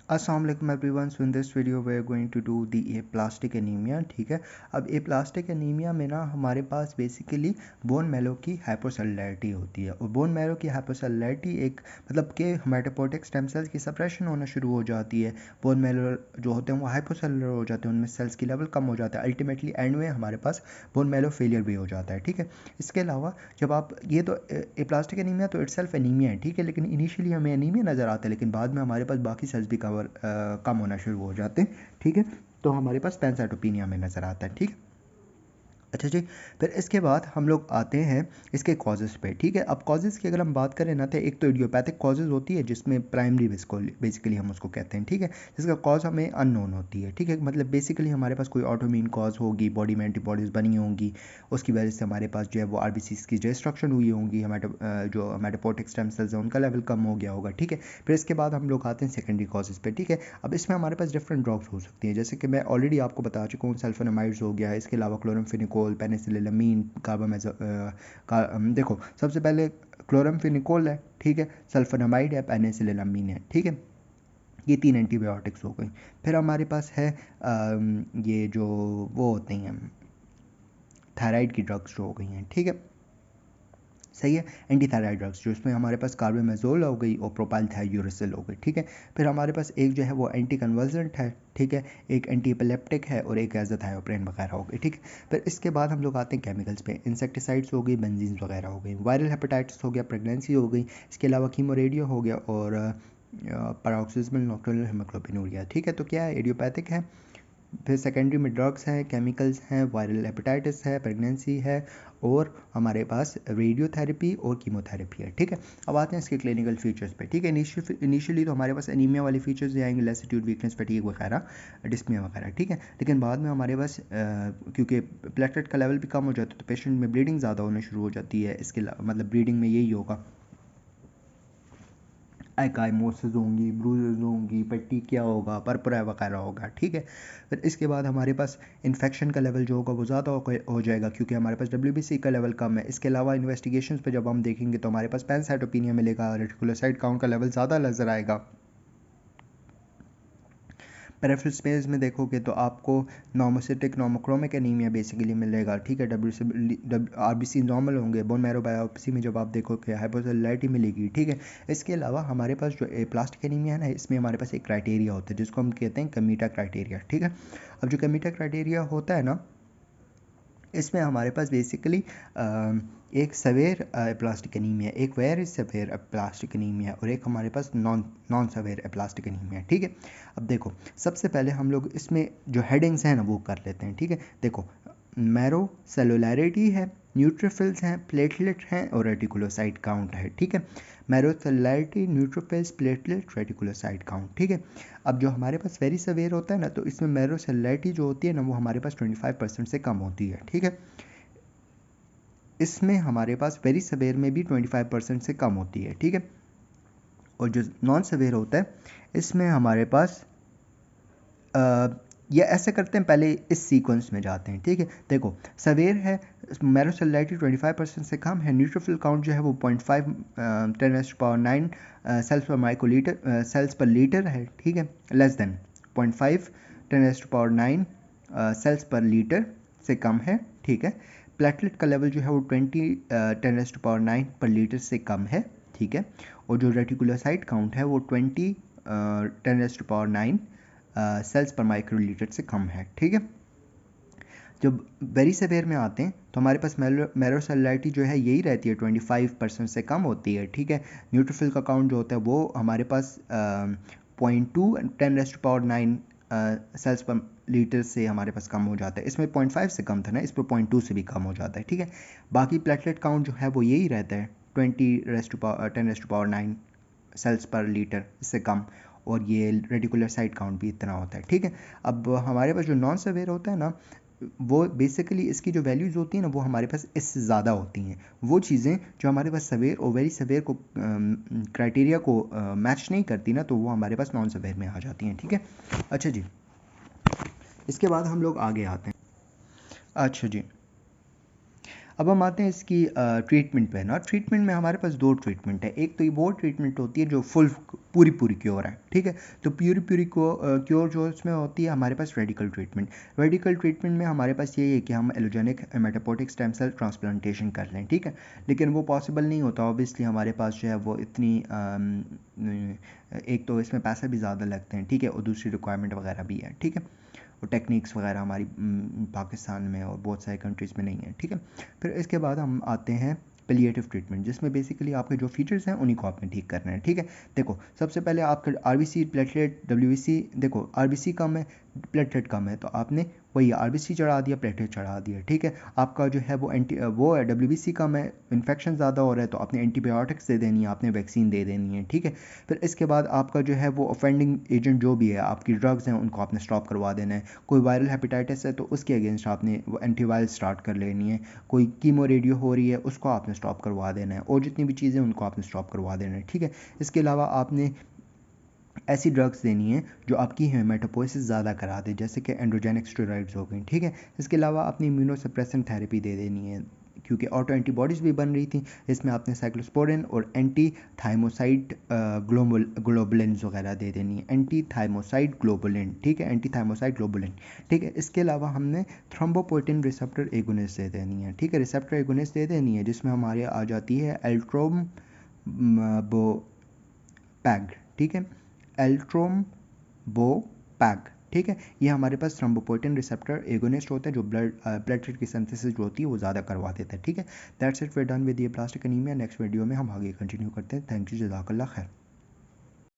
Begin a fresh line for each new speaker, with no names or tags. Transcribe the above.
अस्सलाम वालेकुम everyone. So in this video we are going to do the aplastic anaemia. ठीक है, अब एप्लास्टिक एनीमिया में ना हमारे पास बेसिकली बोन मैरो की हाइपोसेलुलैरिटी होती है। और बोन मैरो की हाइपोसेलुलैरिटी एक मतलब कि हेमेटोपोइएटिक स्टेम सेल्स की सप्रेशन होना शुरू हो जाती है। बोन मैरो जो होते हैं वो हाइपोसेलुलर हो जाते हैं, उनमें सेल्स की लेवल कम हो जाता है। अल्टीमेटली एंड में हमारे पास बोन मैरो फेलियर भी हो जाता है। ठीक है, इसके अलावा जब आप ये तो एप्लास्टिक एनीमिया तो इटसेल्फ एनीमिया है, ठीक है, लेकिन इनिशियली हमें एनीमिया नज़र आता है, लेकिन बाद में हमारे पास बाकी सेल्स भी कम होना शुरू हो जाते हैं। ठीक है, तो हमारे पास पैनसाइटोपिनिया में नज़र आता है। ठीक है, अच्छा जी, फिर इसके बाद हम लोग आते हैं इसके कॉजेज़ पे। ठीक है, अब कॉजेज़ की अगर हम बात करें ना, तो एक तो इडियोपैथिक कॉजेज़ होती है जिसमें प्राइमरी बेसिकली हम उसको कहते हैं। ठीक है, जिसका कॉज हमें अननोन होती है। ठीक है, मतलब बेसिकली हमारे पास कोई ऑटोइम्यून कॉज होगी, बॉडी में एंटीबॉडीज़ बनी होंगी, उसकी वजह से हमारे पास जो है वो आरबीसीज़ की डिस्ट्रक्शन हुई होंगी, जो हेमेटोपोइएटिक स्टेम सेल्स हैं उनका लेवल कम हो गया होगा। ठीक है, फिर इसके बाद हम लोग आते हैं सेकेंडरी कॉजेज़ पे। ठीक है, अब इसमें हमारे पास डिफरेंट ड्रग्स हो सकती हैं, जैसे कि मैं ऑलरेडी आपको बता चुका हूँ, सल्फोनामाइड्स हो गया, इसके अलावा क्लोरामफेनिकोल, पेनिसिलिन, देखो सबसे पहले क्लोरामफेनिकोल है, ठीक है, सल्फोनामाइड है, पेनिसिलिन है। ठीक है, ये 3 एंटीबायोटिक्स हो गई। फिर हमारे पास है ये जो वो होती हैं थायराइड की ड्रग्स जो हो गई हैं। ठीक है, सही है, एंटी थायराइड ड्रग्स जो इसमें हमारे पास कार्बामेज़ोल हो गई और प्रोपाइलथायोरेसिल हो गई। ठीक है, फिर हमारे पास एक जो है वो एंटी कन्वर्जेंट है, ठीक है, एक एंटी एपिलेप्टिक है और एक एज़ाथायोप्रिन वगैरह हो गई। ठीक है, फिर इसके बाद हम लोग आते हैं केमिकल्स पे। इंसेक्टिसाइड्स हो गई, बेंजीन्स वगैरह हो गई, वायरल हेपेटाइटिस हो गया, प्रेगनेंसी हो गई, इसके अलावा कीमोरेडियो हो गया और पैरोक्सिस्मल नोक्टर्नल हेमोग्लोबिनूरिया। ठीक है, तो क्या है, इडियोपैथिक है। फिर सेकेंडरी में ड्रग्स हैं, केमिकल्स हैं, वायरल हेपेटाइटिस है, प्रेगनेंसी है और हमारे पास रेडियोथेरेपी और कीमोथेरेपी है। ठीक है, अब आते हैं इसके क्लिनिकल फीचर्स पे। ठीक है, इनिशियली तो हमारे पास एनीमिया वाले फीचर्स आएंगे, लेसिट्यूड, वीकनेस, फटीग वगैरह, डिस्मिया वगैरह। ठीक है, लेकिन बाद में हमारे पास क्योंकि प्लेटलेट का लेवल भी कम हो जाता है तो पेशेंट में ब्लीडिंग ज़्यादा होना शुरू हो जाती है। इसके मतलब ब्लीडिंग में यही होगा, एकाइमोसिस होंगी, ब्रूजेस होंगी, पट्टी क्या होगा, परपरा वगैरह होगा। ठीक है, फिर इसके बाद हमारे पास इन्फेक्शन का लेवल जो होगा वो ज़्यादा हो जाएगा क्योंकि हमारे पास WBC का लेवल कम है। इसके अलावा इन्वेस्टिगेशंस पे जब हम देखेंगे तो हमारे पास पैनसाइटोपिनिया मिलेगा, रेटिकुलोसाइट काउंट का लेवल ज़्यादा नज़र आएगा। पेरिफेरल स्पेस में देखोगे तो आपको नॉर्मोसिटिक नॉर्मोक्रोमिक एनीमिया बेसिकली मिलेगा। ठीक है, RBC नॉर्मल होंगे। बोन मैरो बायोप्सी में जब आप देखोगे हाइपोसेलुलैरिटी मिलेगी। ठीक है, इसके अलावा हमारे पास जो एप्लास्टिक एनीमिया है ना, इसमें हमारे पास एक क्राइटेरिया होता है जिसको हम कहते हैं कमीटा क्राइटेरिया। ठीक है, अब जो कमीटा क्राइटेरिया होता है ना, इसमें हमारे पास बेसिकली एक सवेयर प्लास्टिक एनीमिया, एक वेयर सवेयर प्लास्टिक एनीमिया और एक हमारे पास नॉन सवेयर प्लास्टिक एनीमिया। ठीक है, अब देखो सबसे पहले हम लोग इसमें जो हेडिंग्स हैं ना वो कर लेते हैं। ठीक है, देखो मैरो सेलुलैरिटी है, न्यूट्रोफिल्स हैं, प्लेटलेट हैं और रेटिकुलोसाइट काउंट है। ठीक है, marrow cellularity, neutrophils, platelet, reticulocyte count. ठीक है, अब जो हमारे पास वेरी सवेयर होता है ना, तो इसमें मैरो सेलुलैरिटी जो होती है ना वो हमारे पास 25% से कम होती है। ठीक है, इसमें हमारे पास वेरी सवेयर में भी 25% से कम होती है। ठीक है, और जो नॉन सवेयर होता है इसमें हमारे पास ये ऐसे करते हैं, पहले इस सीक्वेंस में जाते हैं। ठीक है, देखो सवेयर है, मैरो सेलुलैरिटी 25% से कम है, न्यूट्रोफिल काउंट जो है वो 0.5 10⁻⁹ सेल्स पर माइक्रोलीटर सेल्स पर लीटर है। ठीक है, लेस देन 0.5 10⁻⁹ सेल्स पर लीटर से कम है। ठीक है, प्लेटलेट का लेवल जो है वो 20 10⁻⁹ पर लीटर से कम है। ठीक है, और जो रेटिकुलोसाइट काउंट है वो 20 10⁻⁹ सेल्स पर माइक्रोलीटर से कम है। ठीक है, जब वेरी सेवेयर में आते हैं तो हमारे पास मैरो सेलुलैरिटी जो है यही रहती है, 25% से कम होती है। ठीक है, न्यूट्रोफिल का काउंट जो होता है वो हमारे पास 0.2 10⁻⁹ सेल्स पर लीटर से हमारे पास कम हो जाता है। इसमें 0.5 से कम था ना, इस पर 0.2 से भी कम हो जाता है। ठीक है, बाकी प्लेटलेट काउंट जो है वो यही रहता है, 10⁻⁹ सेल्स पर लीटर, इससे कम, और ये रेटिकुलर साइट काउंट भी इतना होता है। ठीक है, अब हमारे पास जो नॉन सवेयर होता है ना, वो बेसिकली इसकी जो वैल्यूज़ होती हैं ना वो हमारे पास इससे ज़्यादा होती हैं। वो चीज़ें जो हमारे पास सवेयर और वेरी सवेयर को क्राइटेरिया को मैच नहीं करती ना, तो वो हमारे पास नॉन सवेयर में आ जाती हैं। ठीक है, अच्छा जी, इसके बाद हम लोग आगे आते हैं। अच्छा जी, अब हम आते हैं इसकी ट्रीटमेंट पे ना। ट्रीटमेंट में हमारे पास दो ट्रीटमेंट है। एक तो ये वो ट्रीटमेंट होती है जो पूरी क्योर है, ठीक है। तो पूरी क्योर जो इसमें होती है हमारे पास रेडिकल ट्रीटमेंट। रेडिकल ट्रीटमेंट में हमारे पास ये है कि हम allogeneic haematopoietic stem cell transplantation कर लें, ठीक है। लेकिन वो पॉसिबल नहीं होता ऑब्वियसली, हमारे पास जो है वो इतनी एक तो इसमें पैसे भी ज़्यादा लगते हैं, ठीक है, और दूसरी रिक्वायरमेंट वगैरह भी है, ठीक है। और टेक्निक्स वगैरह हमारी पाकिस्तान में और बहुत सारी कंट्रीज़ में नहीं है, ठीक है। फिर इसके बाद हम आते हैं पेलिएटिव ट्रीटमेंट, जिसमें बेसिकली आपके जो फीचर्स हैं उन्हीं को आपने ठीक करना है, ठीक है। देखो सबसे पहले आपका आरबीसी प्लेटलेट डब्ल्यूबीसी, देखो आरबीसी कम है प्लेटलेट कम है तो आपने वही आरबीसी चढ़ा दिया, प्लेटलेट चढ़ा दिया, ठीक है। आपका जो है वो है डब्ल्यूबीसी कम है, इन्फेक्शन ज़्यादा हो रहा है तो आपने एंटीबायोटिक्स दे देनी है, आपने वैक्सीन दे देनी है, ठीक है। फिर इसके बाद आपका जो है वो ऑफेंडिंग एजेंट जो भी है, आपकी ड्रग्स हैं उनको आपने स्टॉप करवा देना है। कोई वायरल हेपेटाइटिस है तो उसके अगेंस्ट आपने वो एंटीवायरल स्टार्ट कर लेनी है। कोई कीमो रेडियो हो रही है उसको आपने स्टॉप करवा देना है, और जितनी भी चीज़ें उनको आपने स्टॉप करवा देना है, ठीक है। इसके अलावा आपने ऐसी ड्रग्स देनी है जो आपकी हेमेटोपोइसिस ज़्यादा करा दे, जैसे कि एंड्रोजेनिक स्टेरॉइड्स हो गई, ठीक है। इसके अलावा अपनी इम्यूनोसप्रेसेंट थेरेपी दे देनी है, क्योंकि ऑटो एंटीबॉडीज़ भी बन रही थी। इसमें आपने साइक्लोस्पोरिन और एंटी थाइमोसाइड ग्लोबुलिन वगैरह दे देनी है, एंटी थाइमोसाइड ग्लोबुलिन, ठीक है, एंटी थाइमोसाइड ग्लोबुलिन, ठीक है। इसके अलावा हमने थ्रोम्बोपोइटिन रिसेप्टर एगोनिस्ट दे देनी है, ठीक है, रिसेप्टर एगोनिस्ट दे देनी है, जिसमें हमारे आ जाती है एल्ट्रोम पैग, ठीक है, एल्ट्रोम पैग, ठीक है। ये हमारे पास थ्रोम्बोपोइटिन रिसेप्टर एगोनिस्ट होता है जो प्लेटलेट की सिंथेसिस जो होती है वो ज़्यादा करवा देता है, ठीक है। That's it, we done with ये प्लास्टिक एनीमिया। नेक्स्ट वीडियो में हम आगे कंटिन्यू करते हैं। थैंक यू, जज़ाकल्लाह खैर।